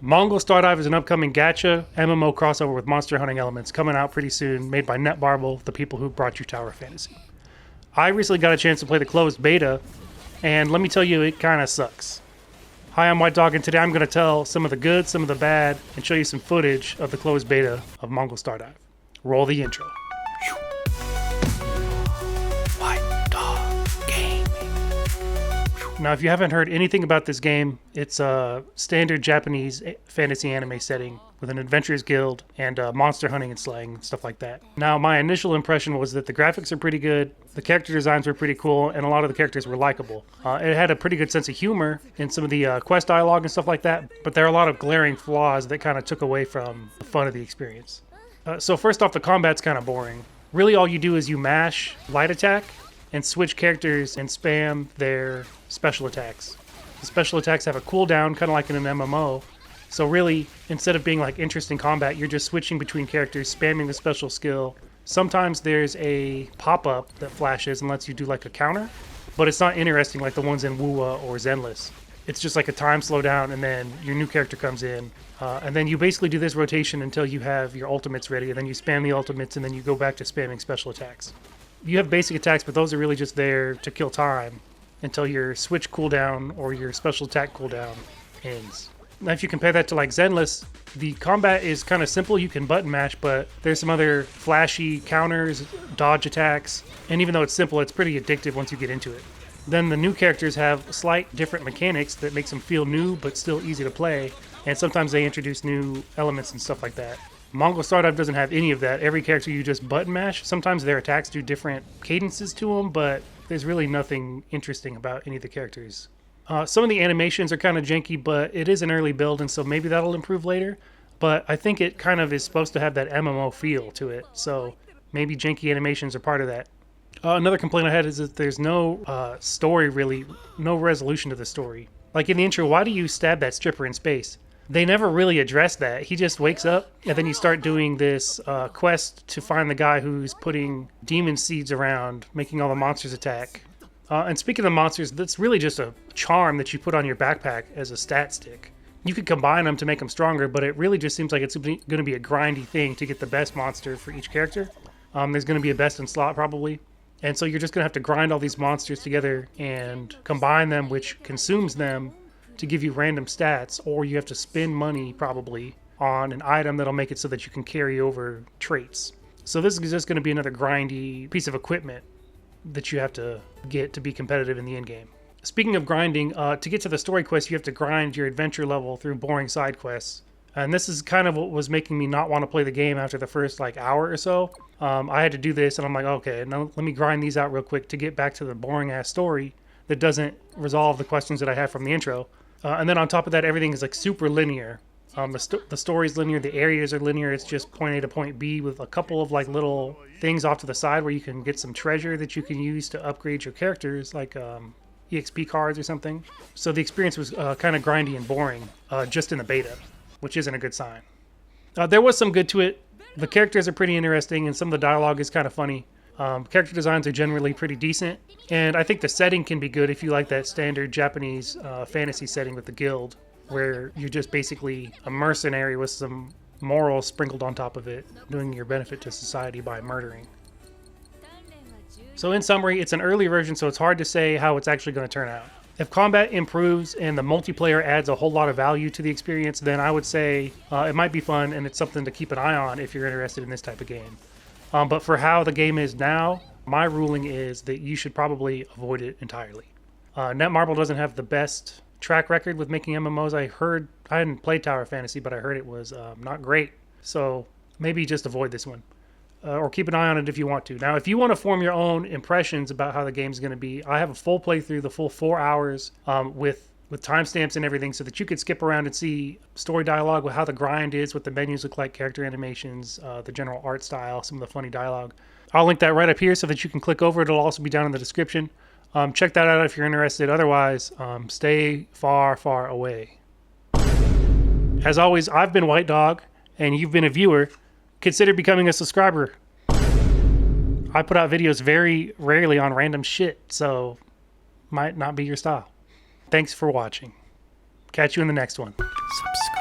Mongil Star Dive is an upcoming Gacha MMO crossover with monster hunting elements coming out pretty soon, made by Netmarble, the people who brought you Tower Fantasy. I recently got a chance to play the closed beta, and let me tell you, it kind of sucks. Hi, I'm WhiteDawg, and today I'm going to tell some of the good, some of the bad, and show you some footage of the closed beta of Mongil Star Dive. Roll the intro. Now, if you haven't heard anything about this game, it's a standard Japanese fantasy anime setting with an adventurers guild and monster hunting and slaying and stuff like that. Now, my initial impression was that the graphics are pretty good, the character designs were pretty cool, and a lot of the characters were likable. It had a pretty good sense of humor in some of the quest dialogue and stuff like that, but there are a lot of glaring flaws that kind of took away from the fun of the experience. So first off, the combat's kind of boring. Really, all you do is you mash light attack and switch characters and spam their special attacks. The special attacks have a cooldown, kind of like in an MMO. So really, instead of being like interesting combat, you're just switching between characters, spamming the special skill. Sometimes there's a pop-up that flashes and lets you do like a counter, but it's not interesting like the ones in Wuwa or Zenless. It's just like a time slowdown, and then your new character comes in. And then you basically do this rotation until you have your ultimates ready, and then you spam the ultimates, and then you go back to spamming special attacks. You have basic attacks, but those are really just there to kill time until your switch cooldown or your special attack cooldown ends. Now, if you compare that to like Zenless, the combat is kind of simple. You can button mash, but there's some other flashy counters, dodge attacks, and even though it's simple, it's pretty addictive once you get into it. Then the new characters have slight different mechanics that makes them feel new but still easy to play, and sometimes they introduce new elements and stuff like that. Mongil Star Dive doesn't have any of that. Every character you just button mash. Sometimes their attacks do different cadences to them, but there's really nothing interesting about any of the characters. Some of the animations are kind of janky, but it is an early build, and so maybe that'll improve later. But I think it kind of is supposed to have that MMO feel to it, so maybe janky animations are part of that. Another complaint I had is that there's no story really, no resolution to the story. Like in the intro, why do you stab that stripper in space? They never really address that. He just wakes up, and then you start doing this quest to find the guy who's putting demon seeds around, making all the monsters attack. And speaking of monsters, that's really just a charm that you put on your backpack as a stat stick. You could combine them to make them stronger, but it really just seems like it's going to be a grindy thing to get the best monster for each character. There's going to be a best in slot probably. And so you're just going to have to grind all these monsters together and combine them, which consumes them to give you random stats, or you have to spend money probably on an item that'll make it so that you can carry over traits. So this is just going to be another grindy piece of equipment that you have to get to be competitive in the end game. Speaking of grinding, to get to the story quest, you have to grind your adventure level through boring side quests. And this is kind of what was making me not want to play the game after the first like hour or so. I had to do this, and I'm like, okay, now let me grind these out real quick to get back to the boring ass story that doesn't resolve the questions that I have from the intro. And then on top of that, everything is like super linear. The story's linear, the areas are linear. It's just point A to point B with a couple of like little things off to the side where you can get some treasure that you can use to upgrade your characters, like EXP cards or something. So the experience was kind of grindy and boring just in the beta, which isn't a good sign. There was some good to it. The characters are pretty interesting, and some of the dialogue is kind of funny. Character designs are generally pretty decent, and I think the setting can be good if you like that standard Japanese fantasy setting with the guild, where you're just basically a mercenary with some morals sprinkled on top of it, doing your benefit to society by murdering. So in summary, it's an early version, so it's hard to say how it's actually going to turn out. If combat improves and the multiplayer adds a whole lot of value to the experience, then I would say it might be fun, and it's something to keep an eye on if you're interested in this type of game. But for how the game is now, my ruling is that you should probably avoid it entirely. Netmarble doesn't have the best track record with making MMOs. I hadn't played Tower Fantasy, but I heard it was not great. So maybe just avoid this one. Or keep an eye on it if you want to. Now, if you want to form your own impressions about how the game's going to be, I have a full playthrough, the full 4 hours with timestamps and everything, so that you could skip around and see story dialogue with how the grind is, what the menus look like, character animations, the general art style, some of the funny dialogue. I'll link that right up here so that you can click over. It'll also be down in the description. Check that out if you're interested. Otherwise, stay far, far away. As always, I've been WhiteDawg, and you've been a viewer. Consider becoming a subscriber. I put out videos very rarely on random shit, so might not be your style. Thanks for watching. Catch you in the next one. Subscribe.